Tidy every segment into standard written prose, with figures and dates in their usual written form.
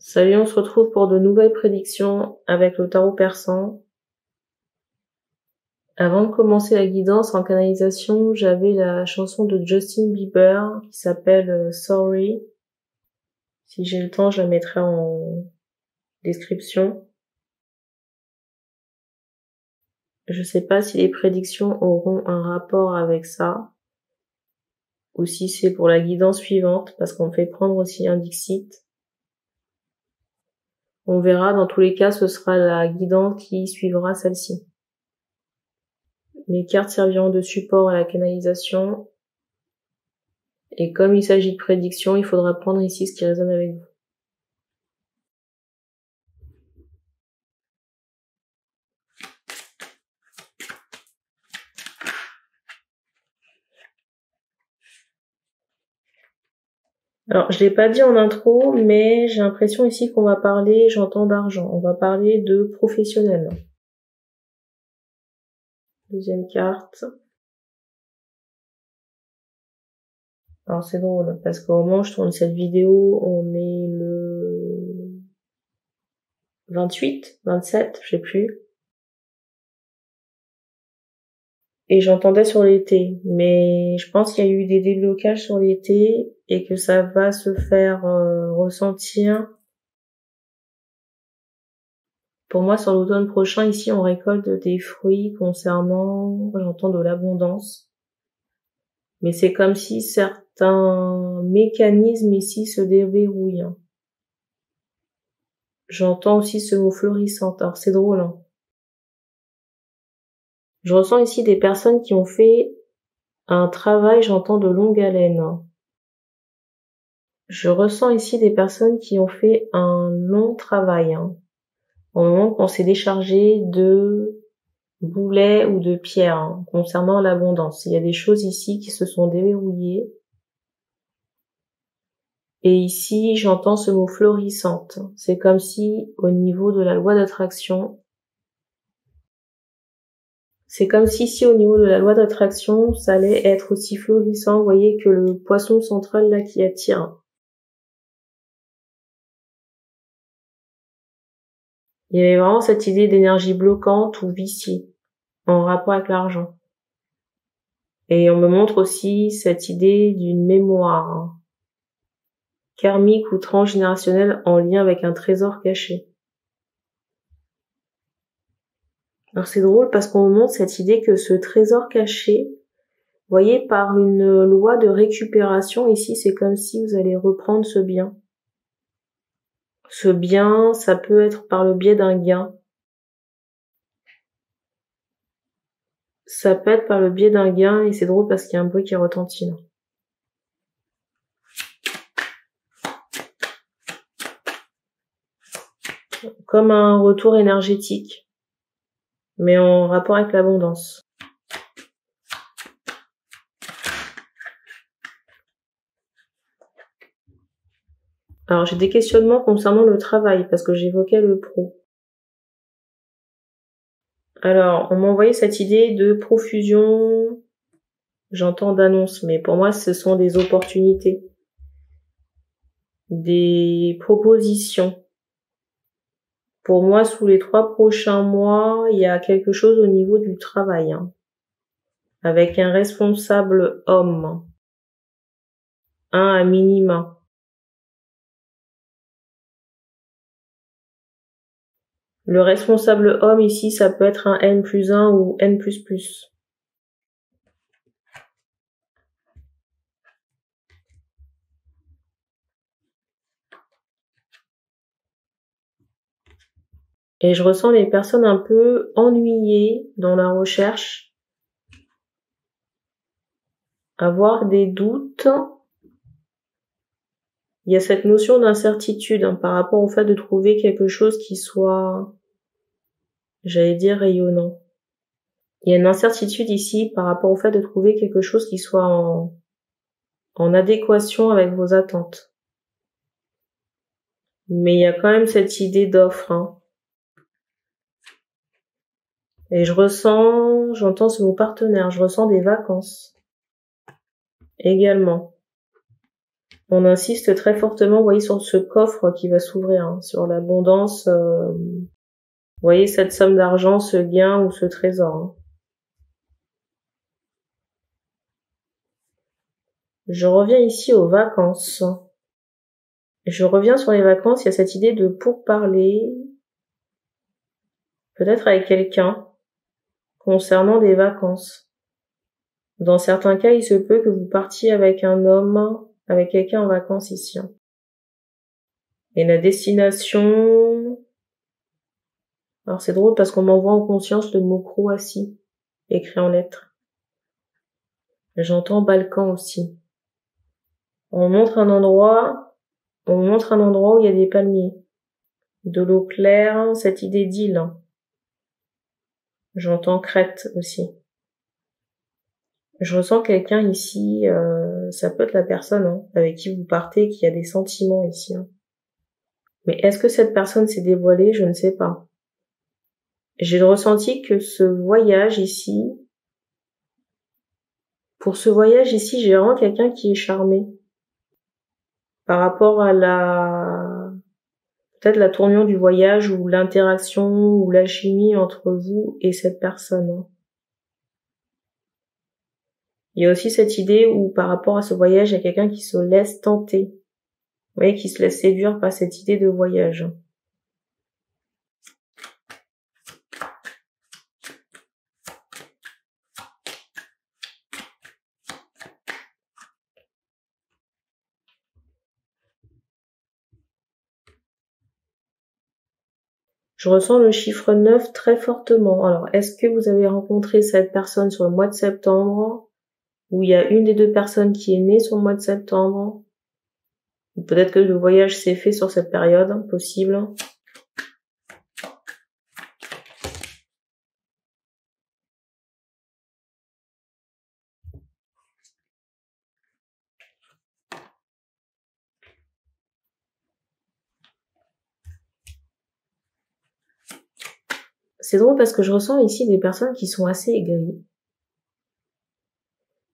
Salut, on se retrouve pour de nouvelles prédictions avec le tarot persan. Avant de commencer la guidance en canalisation, j'avais la chanson de Justin Bieber qui s'appelle Sorry. Si j'ai le temps, je la mettrai en description. Je sais pas si les prédictions auront un rapport avec ça ou si c'est pour la guidance suivante parce qu'on fait prendre aussi un dixit. On verra, dans tous les cas, ce sera la guidance qui suivra celle-ci. Les cartes serviront de support à la canalisation. Et comme il s'agit de prédiction, il faudra prendre ici ce qui résonne avec vous. Alors, je l'ai pas dit en intro, mais j'ai l'impression ici qu'on va parler, j'entends d'argent. On va parler de professionnel. Deuxième carte. Alors, c'est drôle, parce qu'au moment où je tourne cette vidéo, on est le 28, 27, je sais plus. Et j'entendais sur l'été, mais je pense qu'il y a eu des déblocages sur l'été et que ça va se faire ressentir. Pour moi, sur l'automne prochain, ici, on récolte des fruits concernant, j'entends de l'abondance. Mais c'est comme si certains mécanismes ici se déverrouillent. J'entends aussi ce mot florissante. Alors, c'est drôle, hein. Je ressens ici des personnes qui ont fait un travail, j'entends de longue haleine. Je ressens ici des personnes qui ont fait un long travail, hein, au moment qu'on s'est déchargé de boulets ou de pierres, hein, concernant l'abondance. Il y a des choses ici qui se sont déverrouillées. Et ici, j'entends ce mot florissante. C'est comme si, au niveau de la loi d'attraction, c'est comme si au niveau de la loi d'attraction, ça allait être aussi florissant. Vous voyez que le poisson central là qui attire. Il y avait vraiment cette idée d'énergie bloquante ou viciée en rapport avec l'argent. Et on me montre aussi cette idée d'une mémoire, hein, karmique ou transgénérationnelle en lien avec un trésor caché. Alors c'est drôle parce qu'on me montre cette idée que ce trésor caché, vous voyez, par une loi de récupération, ici c'est comme si vous allez reprendre ce bien. Ce bien, ça peut être par le biais d'un gain. Ça peut être par le biais d'un gain, et c'est drôle parce qu'il y a un bruit qui retentit là. Comme un retour énergétique, mais en rapport avec l'abondance. Alors j'ai des questionnements concernant le travail, parce que j'évoquais le pro. Alors, on m'a envoyé cette idée de profusion, j'entends d'annonce, mais pour moi ce sont des opportunités, des propositions. Pour moi, sous les 3 prochains mois, il y a quelque chose au niveau du travail, hein, avec un responsable homme, un à minima. Le responsable homme ici, ça peut être un N+1 ou N++. Et je ressens les personnes un peu ennuyées dans la recherche, avoir des doutes. Il y a cette notion d'incertitude, hein, par rapport au fait de trouver quelque chose qui soit, j'allais dire, rayonnant. Il y a une incertitude ici par rapport au fait de trouver quelque chose qui soit en adéquation avec vos attentes. Mais il y a quand même cette idée d'offre, hein. Et j'entends ce mot partenaire, je ressens des vacances également. On insiste très fortement, vous voyez, sur ce coffre qui va s'ouvrir, hein, sur l'abondance. Vous voyez cette somme d'argent, ce gain ou ce trésor. Hein. Je reviens ici aux vacances. Je reviens sur les vacances, il y a cette idée de pourparler, peut-être avec quelqu'un, concernant des vacances. Dans certains cas, il se peut que vous partiez avec un homme, avec quelqu'un en vacances ici. Et la destination... Alors c'est drôle parce qu'on m'envoie en conscience le mot Croatie, écrit en lettres. J'entends Balkan aussi. On montre un endroit où il y a des palmiers, de l'eau claire, cette idée d'île. J'entends Crète aussi. Je ressens quelqu'un ici, ça peut être la personne hein, avec qui vous partez, qui a des sentiments ici. Hein. Mais est-ce que cette personne s'est dévoilée? Je ne sais pas. J'ai le ressenti que ce voyage ici, pour ce voyage ici, j'ai vraiment quelqu'un qui est charmé. Par rapport à peut-être la tournure du voyage ou l'interaction ou la chimie entre vous et cette personne. Hein. Il y a aussi cette idée où par rapport à ce voyage, il y a quelqu'un qui se laisse tenter. Vous voyez, qui se laisse séduire par cette idée de voyage. Je ressens le chiffre 9 très fortement. Alors, est-ce que vous avez rencontré cette personne sur le mois de septembre? Ou il y a une des deux personnes qui est née sur le mois de septembre? Ou peut-être que le voyage s'est fait sur cette période, possible. C'est drôle parce que je ressens ici des personnes qui sont assez aigries.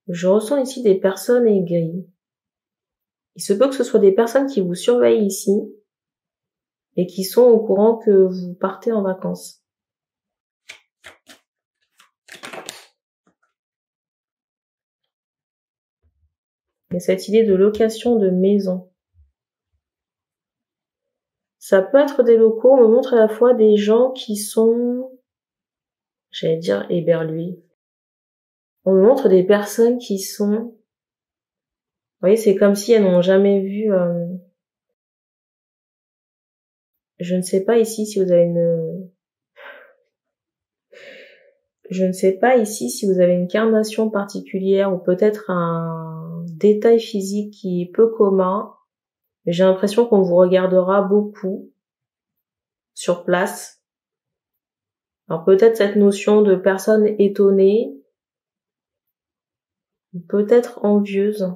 Je ressens ici des personnes aigries. Il se peut que ce soit des personnes qui vous surveillent ici et qui sont au courant que vous partez en vacances. Il y a cette idée de location de maison. Ça peut être des locaux, on me montre à la fois des gens qui sont, j'allais dire, éberlués. On me montre des personnes qui sont, vous voyez, c'est comme si elles n'ont jamais vu, je ne sais pas ici si vous avez je ne sais pas ici si vous avez une carnation particulière ou peut-être un détail physique qui est peu commun. Mais j'ai l'impression qu'on vous regardera beaucoup sur place. Alors peut-être cette notion de personne étonnée, peut-être envieuse.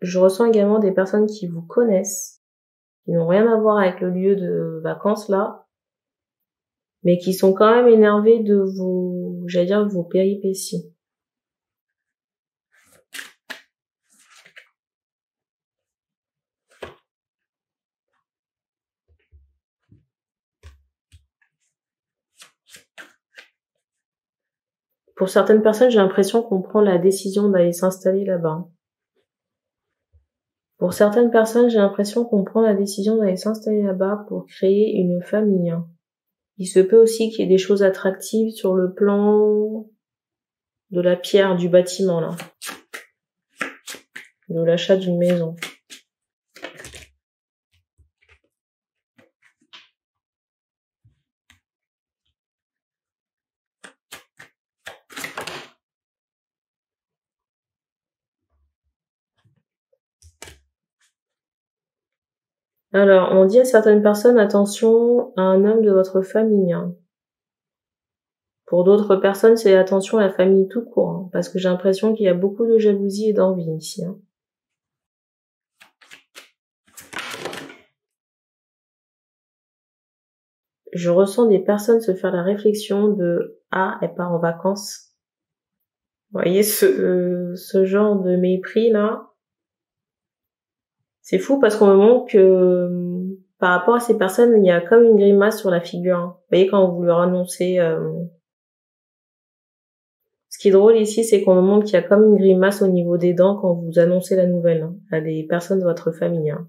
Je ressens également des personnes qui vous connaissent, qui n'ont rien à voir avec le lieu de vacances là, mais qui sont quand même énervées de vos péripéties. Pour certaines personnes, j'ai l'impression qu'on prend la décision d'aller s'installer là-bas. Pour certaines personnes, j'ai l'impression qu'on prend la décision d'aller s'installer là-bas pour créer une famille. Il se peut aussi qu'il y ait des choses attractives sur le plan de la pierre, du bâtiment, là. De l'achat d'une maison. Alors, on dit à certaines personnes, attention à un homme de votre famille. Pour d'autres personnes, c'est attention à la famille tout court, hein, parce que j'ai l'impression qu'il y a beaucoup de jalousie et d'envie ici. Hein. Je ressens des personnes se faire la réflexion de « Ah, elle part en vacances ». Vous voyez ce genre de mépris là. C'est fou parce qu'on me montre que par rapport à ces personnes, il y a comme une grimace sur la figure. Hein. Vous voyez, quand vous leur annoncez... Ce qui est drôle ici, c'est qu'on me montre qu'il y a comme une grimace au niveau des dents quand vous annoncez la nouvelle hein, à des personnes de votre famille. Hein.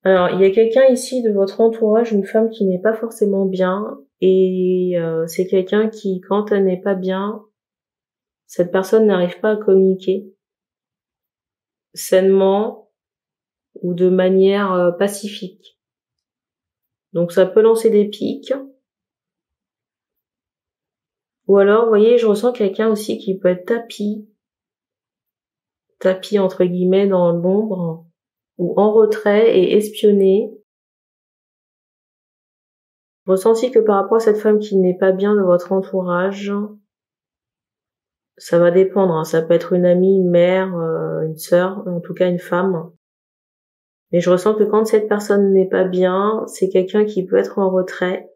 Alors, il y a quelqu'un ici de votre entourage, une femme qui n'est pas forcément bien, et c'est quelqu'un qui, quand elle n'est pas bien, cette personne n'arrive pas à communiquer sainement ou de manière pacifique. Donc ça peut lancer des pics. Ou alors, vous voyez, je ressens quelqu'un aussi qui peut être tapis entre guillemets dans l'ombre, ou en retrait et espionné. Ressenti que par rapport à cette femme qui n'est pas bien de votre entourage, ça va dépendre, hein. Ça peut être une amie, une mère, une sœur, en tout cas une femme. Mais je ressens que quand cette personne n'est pas bien, c'est quelqu'un qui peut être en retrait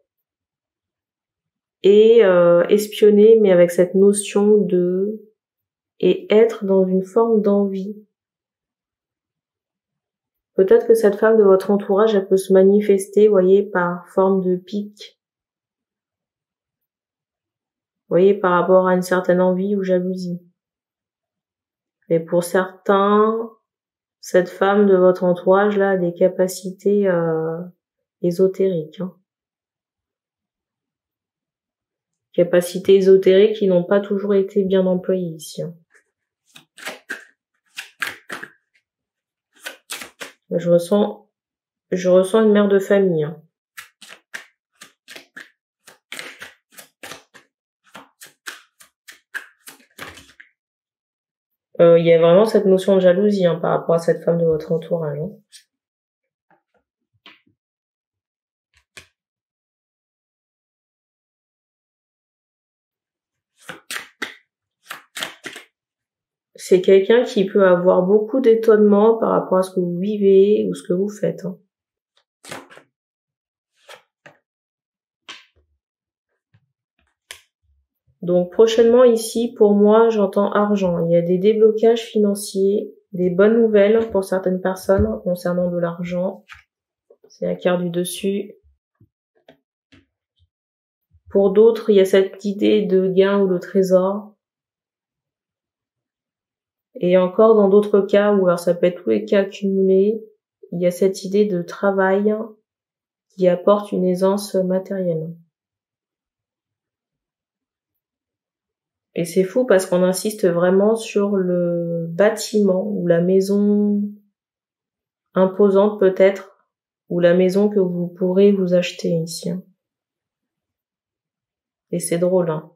et espionner, mais avec cette notion de et être dans une forme d'envie. Peut-être que cette femme de votre entourage, elle peut se manifester, vous voyez, par forme de pique. Vous voyez, par rapport à une certaine envie ou jalousie. Et pour certains, cette femme de votre entourage là a des capacités ésotériques. Hein. Capacités ésotériques qui n'ont pas toujours été bien employées ici. Hein. Je ressens une mère de famille. Hein. Il y a vraiment cette notion de jalousie hein, par rapport à cette femme de votre entourage. Hein. C'est quelqu'un qui peut avoir beaucoup d'étonnement par rapport à ce que vous vivez ou ce que vous faites. Hein. Donc prochainement ici, pour moi, j'entends argent. Il y a des déblocages financiers, des bonnes nouvelles pour certaines personnes concernant de l'argent. C'est la carte du dessus. Pour d'autres, il y a cette idée de gain ou de trésor. Et encore dans d'autres cas, ou alors ça peut être tous les cas accumulés, il y a cette idée de travail qui apporte une aisance matérielle. Et c'est fou parce qu'on insiste vraiment sur le bâtiment ou la maison imposante peut-être, ou la maison que vous pourrez vous acheter ici. Et c'est drôle, hein.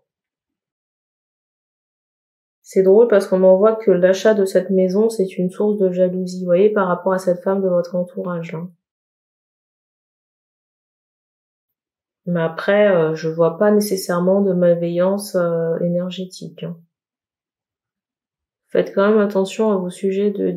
C'est drôle parce qu'on en voit que l'achat de cette maison, c'est une source de jalousie, vous voyez, par rapport à cette femme de votre entourage, là. Mais après, je vois pas nécessairement de malveillance énergétique. Hein. Faites quand même attention à vos sujets de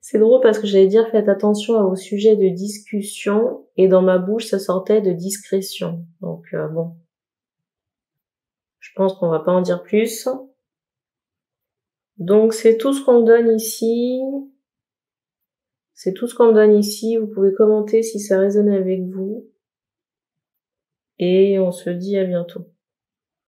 C'est drôle parce que j'allais dire faites attention à vos sujets de discussion et dans ma bouche ça sortait de discrétion. Donc bon, je pense qu'on va pas en dire plus. Donc c'est tout ce qu'on me donne ici. C'est tout ce qu'on me donne ici. Vous pouvez commenter si ça résonne avec vous. Et on se dit à bientôt.